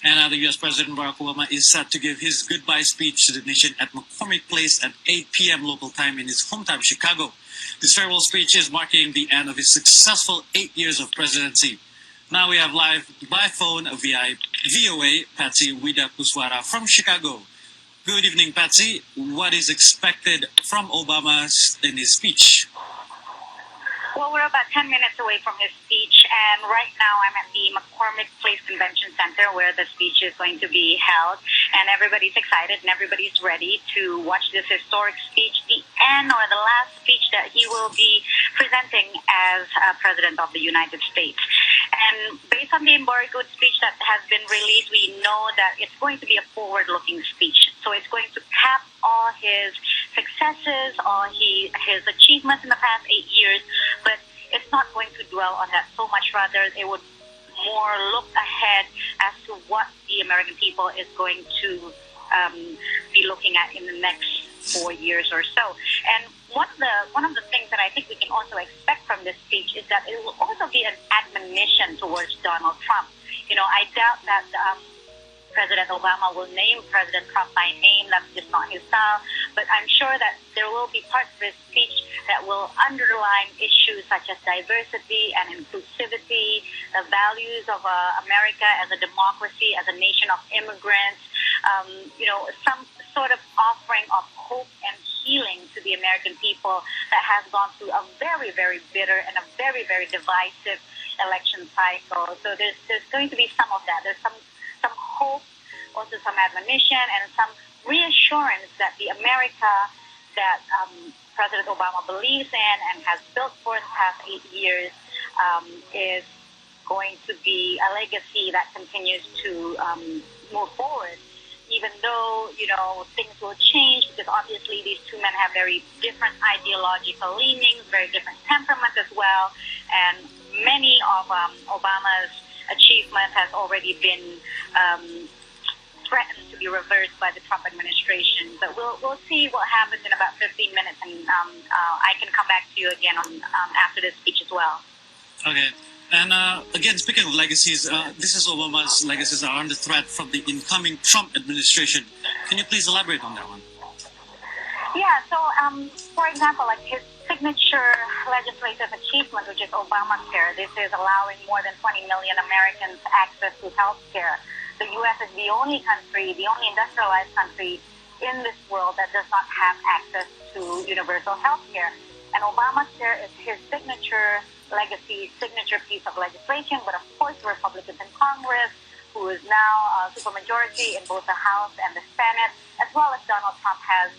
And the U.S. President Barack Obama is set to give his goodbye speech to the nation at McCormick Place at 8 p.m. local time in his hometown, Chicago. This farewell speech is marking the end of his successful 8 years of presidency. Now we have live by phone via VOA Patsy Widakuswara from Chicago. Good evening, Patsy. What is expected from Obama in his speech? Well, we're about 10 minutes away from his speech, and right now I'm at the McCormick Place Convention Center where the speech is going to be held, and everybody's excited and everybody's ready to watch this historic speech, the end or the last speech that he will be presenting as President of the United States. And based on the embargoed speech that has been released, we know that it's going to be a forward-looking speech. So it's going to cap all his successes, all his achievements in the past 8 years, but it's not going to dwell on that so much. Rather, it would more look ahead as to what the American people is going to be looking at in the next 4 years or so. And one of the things that I think we can also expect from this speech is that it will also be an admonition towards Donald Trump. You know, I doubt that President Obama will name President Trump by name. That's just not his style. But I'm sure that there will be parts of his speech that will underline issues such as diversity and inclusivity, the values of America as a democracy, as a nation of immigrants, some sort of offering of hope and healing to the American people that has gone through a very, very bitter and a very, very divisive election cycle. So there's going to be some of that. There's some hope, also some admonition, and some reassurance that the America that President Obama believes in and has built for the past 8 years is going to be a legacy that continues to move forward. Even though, things will change, because obviously these two men have very different ideological leanings, very different temperaments as well, and many of Obama's achievements has already been threatened to be reversed by the Trump administration. But we'll see what happens in about 15 minutes, and I can come back to you again after this speech as well. Okay. And again, speaking of legacies, this is Obama's legacies are under threat from the incoming Trump administration. Can you please elaborate on that one? Yeah, so for example, like his signature legislative achievement, which is Obamacare, this is allowing more than 20 million Americans access to health care. The U.S. is the only country, the only industrialized country in this world that does not have access to universal health care. And Obamacare is his signature legacy, signature piece of legislation, but of course the Republicans in Congress, who is now a supermajority in both the House and the Senate, as well as Donald Trump has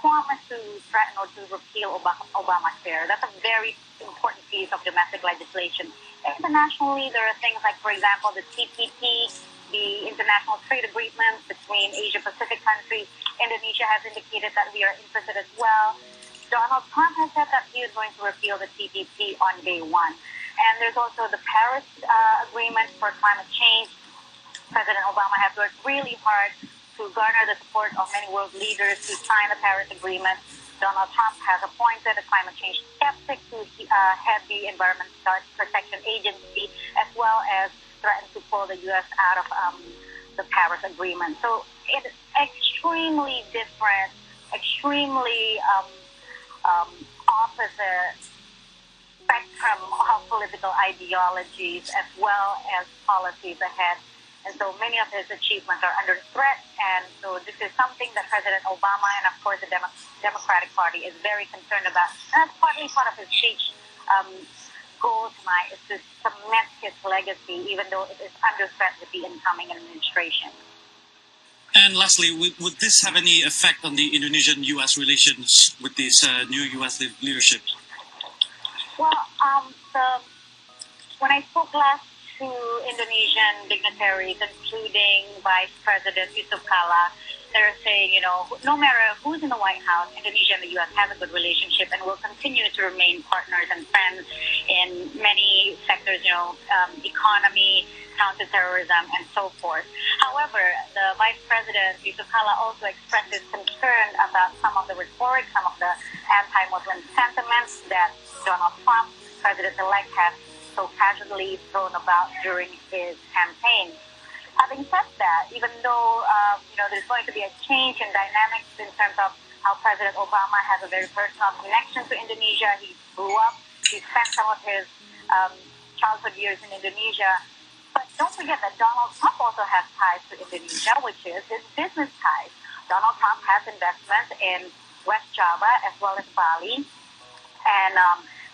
promised to threaten or to repeal Obamacare. That's a very important piece of domestic legislation. Internationally, there are things like, for example, the TPP, the international trade agreement between Asia-Pacific countries. Indonesia has indicated that we are interested as well. Donald Trump has said that he is going to repeal the TPP on day one. And there's also the Paris Agreement for climate change. President Obama has worked really hard to garner the support of many world leaders to sign the Paris Agreement. Donald Trump has appointed a climate change skeptic to head the Environmental Protection Agency, as well as threatened to pull the U.S. out of the Paris Agreement. So it's extremely different, extremely opposite spectrum of political ideologies as well as policies ahead. And so many of his achievements are under threat. And so this is something that President Obama and, of course, the Democratic Party is very concerned about. And that's partly part of his speech goal tonight, is to cement his legacy, even though it is under threat with the incoming administration. And lastly, would this have any effect on the Indonesian-U.S. relations with this new U.S. leadership? Well, when I spoke last to Indonesian dignitaries, including Vice President Yusuf Kala, they're saying, no matter who's in the White House, Indonesia and the U.S. have a good relationship and will continue to remain partners and friends in many sectors, economy, counterterrorism, and so forth. However, the Vice President Yusuf Kala also expressed his concern about some of the rhetoric, some of the anti-Muslim sentiments that Donald Trump, President-elect, has so casually thrown about during his campaign. Having said that even though there's going to be a change in dynamics in terms of how President Obama has a very personal connection to Indonesia. He grew up, he spent some of his childhood years in Indonesia. But don't forget that Donald Trump also has ties to Indonesia, which is his business ties. Donald Trump has investments in West Java as well as Bali. And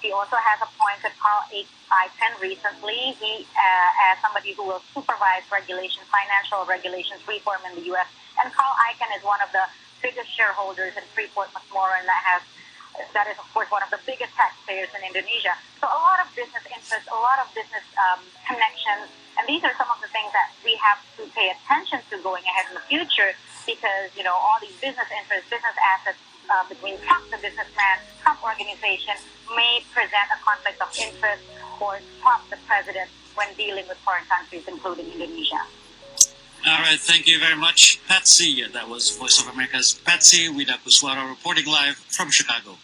he also has appointed Carl Icahn recently as somebody who will supervise financial regulations reform in the U.S. And Carl Icahn is one of the biggest shareholders in Freeport-McMoRan that is, of course, one of the biggest taxpayers in Indonesia. So a lot of business interests, a lot of business connections, and these are some of the things that we have to pay attention to going ahead in the future because, all these business interests, business assets between Trump, the businessman, Trump organization, may present a conflict of interest for Trump, the president, when dealing with foreign countries, including Indonesia. All right, thank you very much, Patsy. That was Voice of America's Patsy Widakuswara reporting live from Chicago.